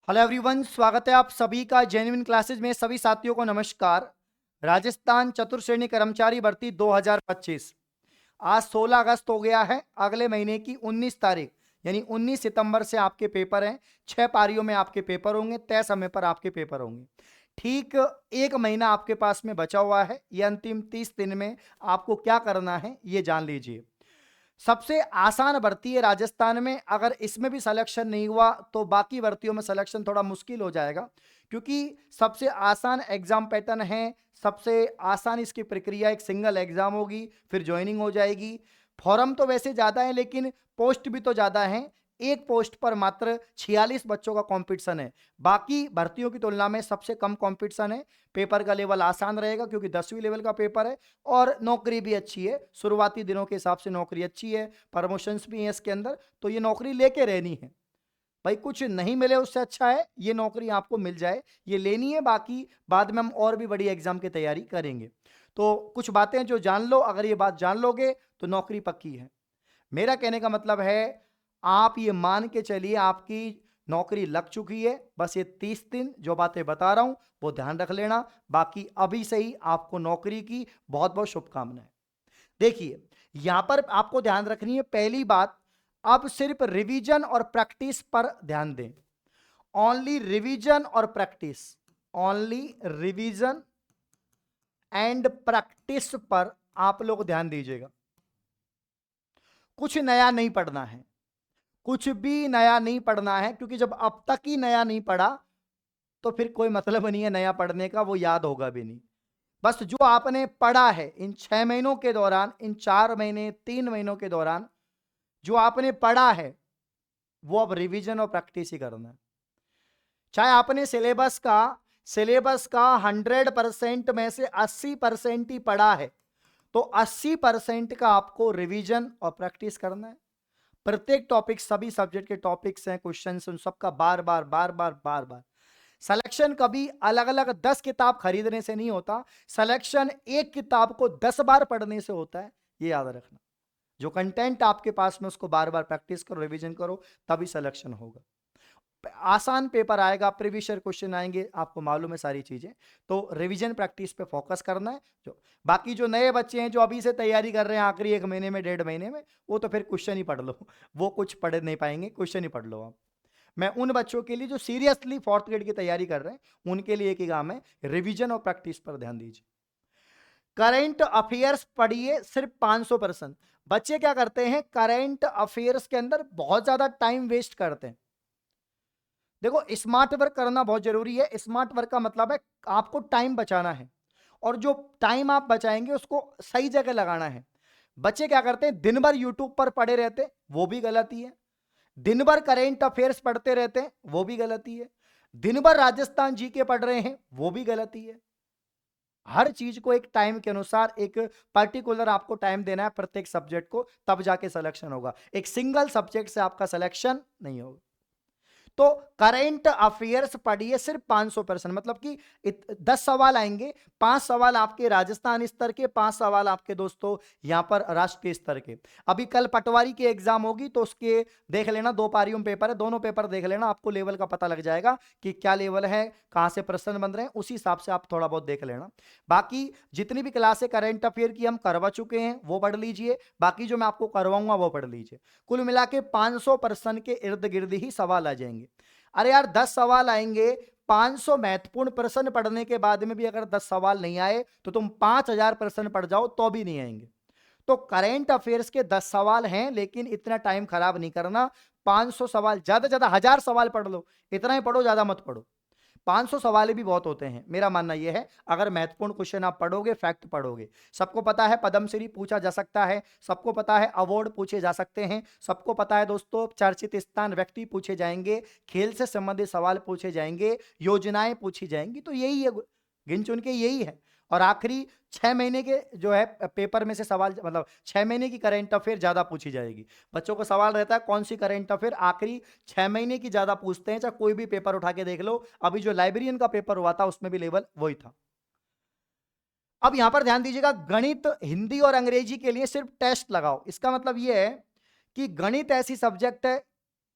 Hello everyone, स्वागत है आप सभी का जेन्युइन क्लासेज में। सभी साथियों को नमस्कार। राजस्थान चतुर्श्रेणी कर्मचारी भर्ती 2025 आज 16 अगस्त हो गया है। अगले महीने की 19 तारीख यानी 19 सितंबर से आपके पेपर हैं। 6 पारियों में आपके पेपर होंगे, तय समय पर आपके पेपर होंगे। ठीक एक महीना आपके पास में बचा हुआ है। ये अंतिम 30 दिन में आपको क्या करना है ये जान लीजिए। सबसे आसान भर्ती है राजस्थान में। अगर इसमें भी सिलेक्शन नहीं हुआ तो बाकी भर्तियों में सिलेक्शन थोड़ा मुश्किल हो जाएगा, क्योंकि सबसे आसान एग्जाम पैटर्न है। सबसे आसान इसकी प्रक्रिया, एक सिंगल एग्जाम होगी, फिर ज्वाइनिंग हो जाएगी। फॉर्म तो वैसे ज्यादा है लेकिन पोस्ट भी तो ज्यादा है। एक पोस्ट पर मात्र 46 बच्चों का कंपटीशन है। बाकी भर्तियों की तुलना में सबसे कम कंपटीशन है। पेपर का लेवल आसान रहेगा क्योंकि 10वीं लेवल का पेपर है और नौकरी भी अच्छी है। शुरुआती दिनों के हिसाब से नौकरी अच्छी है, प्रमोशंस भी हैं इसके अंदर, तो ये नौकरी लेके रहनी है भाई। कुछ नहीं मिले उससे अच्छा है ये नौकरी आपको मिल जाए, ये लेनी है। बाकी बाद में हम और भी बड़ी एग्जाम की तैयारी करेंगे। तो कुछ बातें जो जान लो, अगर ये बात जान लोगे तो नौकरी पक्की है। मेरा कहने का मतलब है आप ये मान के चलिए आपकी नौकरी लग चुकी है। बस ये 30 दिन जो बातें बता रहा हूं वो ध्यान रख लेना। बाकी अभी से ही आपको नौकरी की बहुत बहुत शुभकामनाएं। देखिए, यहां पर आपको ध्यान रखनी है पहली बात, अब सिर्फ रिवीजन और प्रैक्टिस पर ध्यान दें। ओनली रिवीजन और practice, only revision and practice पर आप लोग ध्यान दीजिएगा। कुछ नया नहीं पढ़ना है, कुछ भी नया नहीं पढ़ना है, क्योंकि जब अब तक ही नया नहीं पढ़ा तो फिर कोई मतलब नहीं है नया पढ़ने का, वो याद होगा भी नहीं। बस जो आपने पढ़ा है इन 6 महीनों के दौरान, इन 4 महीने 3 महीनों के दौरान जो आपने पढ़ा है वो अब रिवीजन और प्रैक्टिस ही करना है। चाहे आपने सिलेबस का 100% में से 80% ही पढ़ा है तो 80% का आपको रिवीजन और प्रैक्टिस करना है। प्रत्येक टॉपिक, सभी सब्जेक्ट के टॉपिक्स हैं, क्वेश्चन उन सबका बार बार बार बार बार बार। सिलेक्शन कभी अलग अलग 10 किताब खरीदने से नहीं होता, सिलेक्शन एक किताब को 10 बार पढ़ने से होता है। ये याद रखना। जो कंटेंट आपके पास में उसको बार बार प्रैक्टिस करो, रिवीजन करो, तभी सिलेक्शन होगा। आसान पेपर आएगा, प्रीवियस ईयर क्वेश्चन आएंगे, आपको मालूम है सारी चीजें। तो रिवीजन प्रैक्टिस पे फोकस करना है। जो बाकी जो नए बच्चे हैं जो अभी से तैयारी कर रहे हैं आखिरी 1 महीने में 1.5 महीने में, वो तो फिर क्वेश्चन ही पढ़ लो। वो कुछ पढ़ नहीं पाएंगे, क्वेश्चन ही पढ़ लो आप। मैं उन बच्चों के लिए जो सीरियसली 4th ग्रेड की तैयारी कर रहे हैं उनके लिए एक ही काम है, रिवीजन और प्रैक्टिस पर ध्यान दीजिए। करंट अफेयर्स पढ़िए सिर्फ 500%। बच्चे क्या करते हैं, करंट अफेयर्स के अंदर बहुत ज्यादा टाइम वेस्ट करते हैं। देखो, स्मार्ट वर्क करना बहुत जरूरी है। स्मार्ट वर्क का मतलब है आपको टाइम बचाना है, और जो टाइम आप बचाएंगे उसको सही जगह लगाना है। बच्चे क्या करते हैं, दिन भर यूट्यूब पर पड़े रहते हैं, वो भी गलती है। दिन भर करेंट अफेयर्स पढ़ते रहते हैं, वो भी गलती है। दिन भर राजस्थान जीके पढ़ रहे हैं, वो भी गलती है। हर चीज को एक टाइम के अनुसार, एक पर्टिकुलर आपको टाइम देना है प्रत्येक सब्जेक्ट को, तब जाके सिलेक्शन होगा। एक सिंगल सब्जेक्ट से आपका सिलेक्शन नहीं होगा। तो करंट अफेयर्स पढ़िए सिर्फ 500%, मतलब कि 10 सवाल आएंगे। 5 सवाल आपके राजस्थान स्तर के, 5 सवाल आपके दोस्तों यहां पर राष्ट्रीय स्तर के। अभी कल पटवारी की एग्जाम होगी तो उसके देख लेना, 2 पारियों में पेपर है, दोनों पेपर देख लेना, आपको लेवल का पता लग जाएगा कि क्या लेवल है, कहां से प्रश्न बन रहे हैं, उसी हिसाब से आप थोड़ा बहुत देख लेना। बाकी जितनी भी क्लासें करंट अफेयर की हम करवा चुके हैं वो पढ़ लीजिए, बाकी जो मैं आपको करवाऊंगा वो पढ़ लीजिए। कुल मिला के 500% के इर्द गिर्द ही सवाल आ जाएंगे। अरे यार, 10 सवाल आएंगे, 500 महत्वपूर्ण प्रश्न पढ़ने के बाद में भी अगर 10 सवाल नहीं आए तो तुम 5000 प्रश्न पढ़ जाओ तो भी नहीं आएंगे। तो करेंट अफेयर्स के 10 सवाल हैं, लेकिन इतना टाइम खराब नहीं करना। 500 सवाल, ज्यादा ज्यादा 1000 सवाल पढ़ लो, इतना ही पढ़ो, ज्यादा मत पढ़ो। 500 सवाल भी बहुत होते हैं। मेरा मानना यह है अगर महत्वपूर्ण क्वेश्चन आप पढ़ोगे, फैक्ट पढ़ोगे। सबको पता है पद्मश्री पूछा जा सकता है, सबको पता है अवार्ड पूछे जा सकते हैं, सबको पता है दोस्तों चर्चित स्थान व्यक्ति पूछे जाएंगे, खेल से संबंधित सवाल पूछे जाएंगे, योजनाएं पूछी जाएंगी। तो यही है, गिन चुन के यही है। और आखिरी 6 महीने के जो है पेपर में से सवाल, मतलब 6 महीने की करंट अफेयर ज्यादा पूछी जाएगी। बच्चों को सवाल रहता है कौन सी करंट अफेयर आखिरी 6 महीने की ज्यादा पूछते हैं, चाहे कोई भी पेपर उठा के देख लो। अभी जो लाइब्रेरियन का पेपर हुआ था उसमें भी लेवल वही था। अब यहां पर ध्यान दीजिएगा, गणित, हिंदी और अंग्रेजी के लिए सिर्फ टेस्ट लगाओ। इसका मतलब यह है कि गणित ऐसी सब्जेक्ट है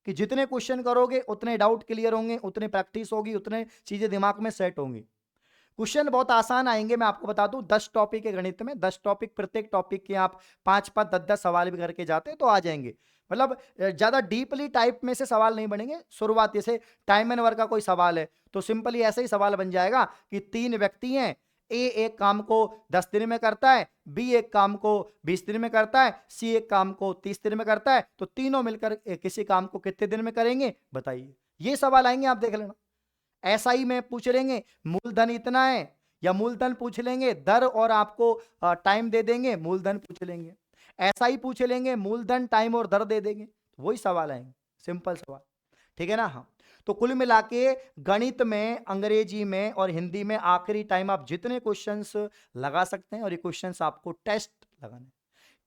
कि जितने क्वेश्चन करोगे उतने डाउट क्लियर होंगे, उतने प्रैक्टिस होगी, उतने चीजें दिमाग में सेट होंगी। क्वेश्चन बहुत आसान आएंगे, मैं आपको बता दूं 10 टॉपिक है गणित में, 10 टॉपिक, प्रत्येक टॉपिक के आप 5-5 10-10 सवाल भी करके जाते तो आ जाएंगे। मतलब ज्यादा डीपली टाइप में से सवाल नहीं बनेंगे। शुरुआत जैसे टाइम एंड वर्क का कोई सवाल है तो सिंपली ऐसे ही सवाल बन जाएगा कि 3 व्यक्ति हैं, ए एक काम को 10 दिन में करता है, बी एक काम को 20 दिन में करता है, सी एक काम को 30 दिन में करता है, तो तीनों मिलकर किसी काम को कितने दिन में करेंगे बताइए। ये सवाल आएंगे, आप देख लेना। ऐसा ही में पूछ लेंगे मूलधन इतना है, या मूलधन पूछ लेंगे दर और आपको टाइम दे देंगे, मूलधन पूछ लेंगे। ऐसा ही पूछ लेंगे मूलधन टाइम और दर दे देंगे, वही सवाल आएंगे, सिंपल सवाल। ठीक है ना। हाँ, तो कुल मिला के गणित में, अंग्रेजी में और हिंदी में आखिरी टाइम आप जितने क्वेश्चंस लगा सकते हैं, और ये क्वेश्चंस आपको टेस्ट लगाने,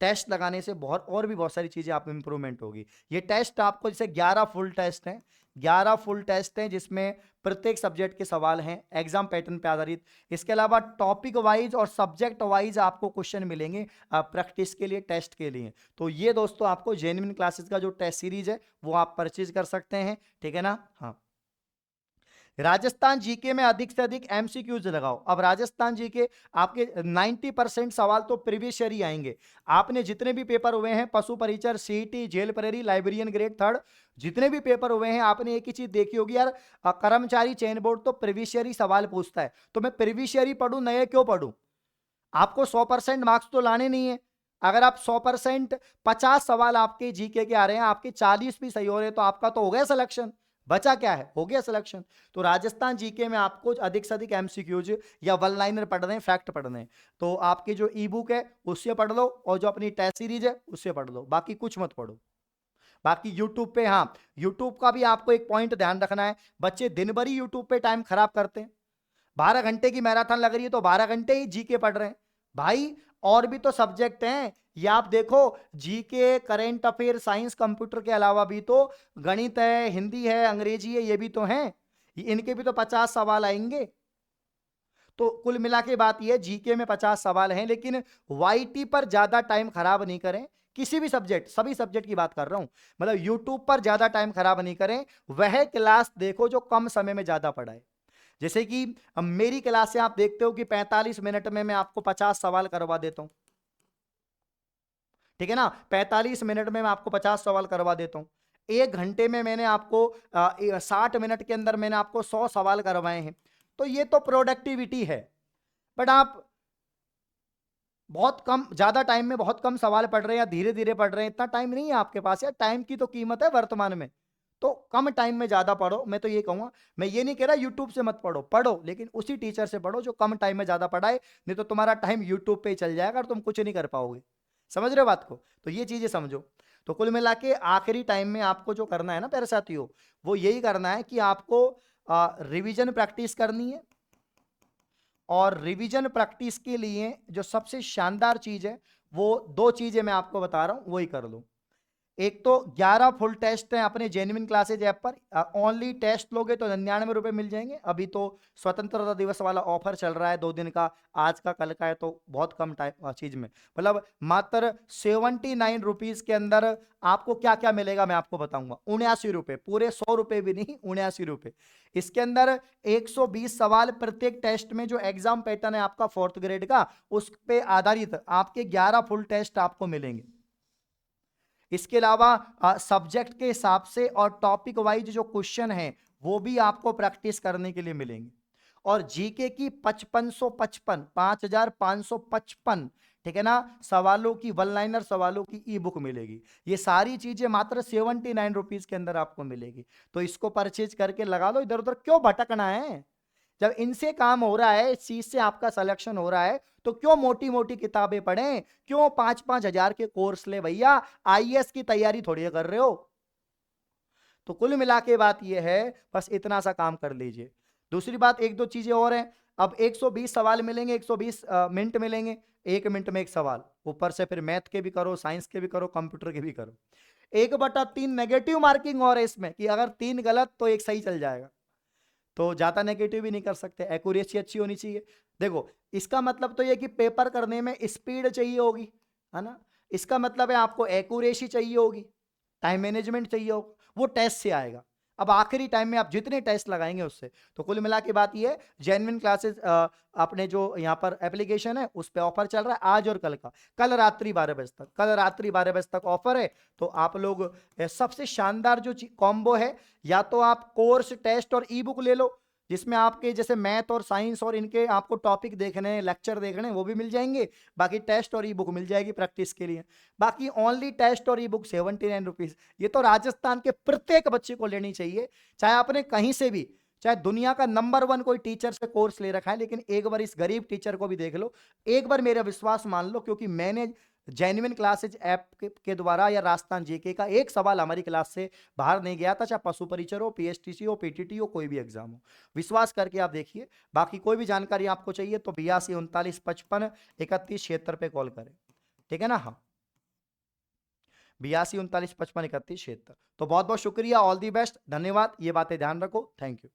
टेस्ट लगाने से बहुत और भी बहुत सारी चीजें आप इंप्रूवमेंट होगी। ये टेस्ट आपको, जैसे 11 फुल टेस्ट हैं, 11 फुल टेस्ट हैं जिसमें प्रत्येक सब्जेक्ट के सवाल हैं एग्जाम पैटर्न पे आधारित। इसके अलावा टॉपिक वाइज और सब्जेक्ट वाइज आपको क्वेश्चन मिलेंगे प्रैक्टिस के लिए, टेस्ट के लिए। तो ये दोस्तों आपको जेन्युइन क्लासेस का जो टेस्ट सीरीज है वो आप परचेज कर सकते हैं। ठीक है ना। हाँ, राजस्थान जीके में अधिक से अधिक एमसीक्यूज लगाओ। अब राजस्थान जीके आपके 90% सवाल तो प्रीवियस ईयर ही आएंगे। आपने जितने भी पेपर हुए हैं, पशु परिचर, सीईटी, जेल प्रेरी, लाइब्रेरियन ग्रेड 3, जितने भी पेपर हुए हैं, आपने एक ही चीज देखी होगी यार, कर्मचारी चयन बोर्ड तो प्रीवियस ईयर ही सवाल पूछता है, तो मैं प्रीवियस ईयर ही पढ़ूं, नए क्यों पढ़ूं? आपको 100% मार्क्स तो लाने नहीं है। अगर आप 100% 50 सवाल आपके जीके के आ रहे हैं, आपके 40 भी सही हो रहे हैं, तो आपका तो हो गया सिलेक्शन। बचा क्या है? हो गया सिलेक्शन। तो राजस्थान जीके में आपको अधिक से अधिक एमसीक्यूज या वन लाइनर पढ़ रहे हैं, फैक्ट पढ़ रहे हैं, तो आपकी जो ई बुक है उससे पढ़ लो, और जो अपनी टेस्ट सीरीज है उससे पढ़ लो, बाकी कुछ मत पढ़ो। बाकी यूट्यूब पे, हाँ, यूट्यूब का भी आपको एक पॉइंट ध्यान रखना है, बच्चे दिन भर ही यूट्यूब पे टाइम खराब करते हैं। 12 घंटे की मैराथन लग रही है तो 12 घंटे ही जीके पढ़ रहे हैं भाई। और भी तो सब्जेक्ट हैं, ये आप देखो, GK, current affair, science, computer के अलावा भी तो गणित है, हिंदी है, अंग्रेजी है, ये भी तो हैं। इनके भी तो 50 सवाल आएंगे। तो कुल मिला के बात ये, जीके में 50 सवाल हैं, लेकिन वाईटी पर ज्यादा टाइम खराब नहीं करें। किसी भी सब्जेक्ट, सभी सब्जेक्ट की बात कर रहा हूं, मतलब यूट्यूब पर ज्यादा टाइम खराब नहीं करें। वह क्लास देखो जो कम समय में ज्यादा पढ़ाए। जैसे कि अब मेरी क्लास से आप देखते हो कि 45 मिनट में मैं आपको 50 सवाल करवा देता हूं। ठीक है ना, 45 मिनट में मैं आपको 50 सवाल करवा देता हूं। 1 घंटे में मैंने आपको 60 मिनट के अंदर मैंने आपको 100 सवाल करवाए हैं। तो ये तो प्रोडक्टिविटी है। बट आप बहुत कम, ज्यादा टाइम में बहुत कम सवाल पढ़ रहे हैं या धीरे धीरे पढ़ रहे हैं, इतना टाइम नहीं है आपके पास यार। टाइम की तो कीमत है वर्तमान में, तो कम टाइम में ज्यादा पढ़ो। मैं तो ये कहूंगा, मैं ये नहीं कह रहा यूट्यूब से मत पढ़ो, पढ़ो, लेकिन उसी टीचर से पढ़ो जो कम टाइम में ज्यादा पढ़ाए, नहीं तो तुम्हारा टाइम यूट्यूब पे ही चल जाएगा और तुम कुछ नहीं कर पाओगे। समझ रहे हो बात को? तो ये चीजें समझो। तो कुल मिला के आखिरी टाइम में आपको जो करना है ना प्यारे साथियों, वो यही करना है कि आपको रिवीजन प्रैक्टिस करनी है। और रिवीजन प्रैक्टिस के लिए जो सबसे शानदार चीज है, वो 2 चीजें मैं आपको बता रहा हूं, वही कर लो। एक तो 11 फुल टेस्ट हैं अपने जेन्युइन क्लासेज ऐप पर। ओनली टेस्ट लोगे तो 99 रुपए मिल जाएंगे। अभी तो स्वतंत्रता दिवस वाला ऑफर चल रहा है, 2 दिन का, आज का कल का है, तो बहुत कम टाइम चीज में, मतलब मात्र 79 रुपीज के अंदर आपको क्या क्या मिलेगा मैं आपको बताऊंगा। 79 रुपए, पूरे 100 रुपए भी नहीं, 79 रुपए। इसके अंदर 120 सवाल प्रत्येक टेस्ट में, जो एग्जाम पैटर्न है आपका 4th ग्रेड का, उस पे आधारित आपके 11 फुल टेस्ट आपको मिलेंगे। इसके अलावा सब्जेक्ट के हिसाब से और टॉपिक वाइज जो क्वेश्चन है वो भी आपको प्रैक्टिस करने के लिए मिलेंगे। और जीके की 5555 5555, ठीक है ना, सवालों की, वन लाइनर सवालों की ई बुक मिलेगी। ये सारी चीजें मात्र 79 रुपीज के अंदर आपको मिलेगी। तो इसको परचेज करके लगा लो, इधर उधर क्यों भटकना है? जब इनसे काम हो रहा है, इस चीज से आपका सिलेक्शन हो रहा है, तो क्यों मोटी मोटी किताबें पढ़ें, क्यों 5-5 हजार के कोर्स ले भैया? आईएएस की तैयारी थोड़ी कर रहे हो। तो कुल मिला के बात यह है, बस इतना सा काम कर लीजिए। दूसरी बात, 1-2 चीजें और हैं। अब 120 सवाल मिलेंगे, 120 मिनट मिलेंगे, 1 मिनट में 1 सवाल, ऊपर से फिर मैथ के भी करो, साइंस के भी करो, कंप्यूटर के भी करो। 1/3 नेगेटिव मार्किंग और है इसमें, कि अगर 3 गलत तो 1 सही चल जाएगा। तो ज्यादा नेगेटिव भी नहीं कर सकते, एक्यूरेसी अच्छी होनी चाहिए। देखो, इसका मतलब तो ये कि पेपर करने में स्पीड चाहिए होगी, है ना। इसका मतलब है आपको एक्यूरेसी चाहिए होगी, टाइम मैनेजमेंट चाहिए होगा। वो टेस्ट से आएगा। अब आखिरी टाइम में आप जितने टेस्ट लगाएंगे उससे। तो कुल मिला के बात ये है, जेन्युइन क्लासेस अपने जो यहाँ पर एप्लीकेशन है उस पे ऑफर चल रहा है आज और कल का। कल रात्रि 12 बजे तक, कल रात्रि 12 बजे तक ऑफर है। तो आप लोग सबसे शानदार जो कॉम्बो है, या तो आप कोर्स, टेस्ट और ई बुक ले लो, जिसमें आपके जैसे मैथ और साइंस और इनके आपको टॉपिक देखने हैं, लेक्चर देखने हैं, वो भी मिल जाएंगे। बाकी टेस्ट और ई बुक मिल जाएगी प्रैक्टिस के लिए। बाकी ओनली टेस्ट और ई बुक 79 रुपीज। ये तो राजस्थान के प्रत्येक बच्चे को लेनी चाहिए, चाहे आपने कहीं से भी, चाहे दुनिया का नंबर 1 कोई टीचर से कोर्स ले रखा है, लेकिन एक बार इस गरीब टीचर को भी देख लो, एक बार मेरा विश्वास मान लो। क्योंकि मैंने जेन्युइन क्लासेज ऐप के द्वारा या राजस्थान जीके का एक सवाल हमारी क्लास से बाहर नहीं गया था, चाहे पशु परिचर हो, पीएसटीसी हो, पीटीटी हो, कोई भी एग्जाम हो। विश्वास करके आप देखिए। बाकी कोई भी जानकारी आपको चाहिए तो 82 39 55 31 76 पे कॉल करें, ठीक है ना। हाँ, 82 39 55 31 76। तो बहुत बहुत शुक्रिया, ऑल दी बेस्ट, धन्यवाद। ये बातें ध्यान रखो, थैंक यू।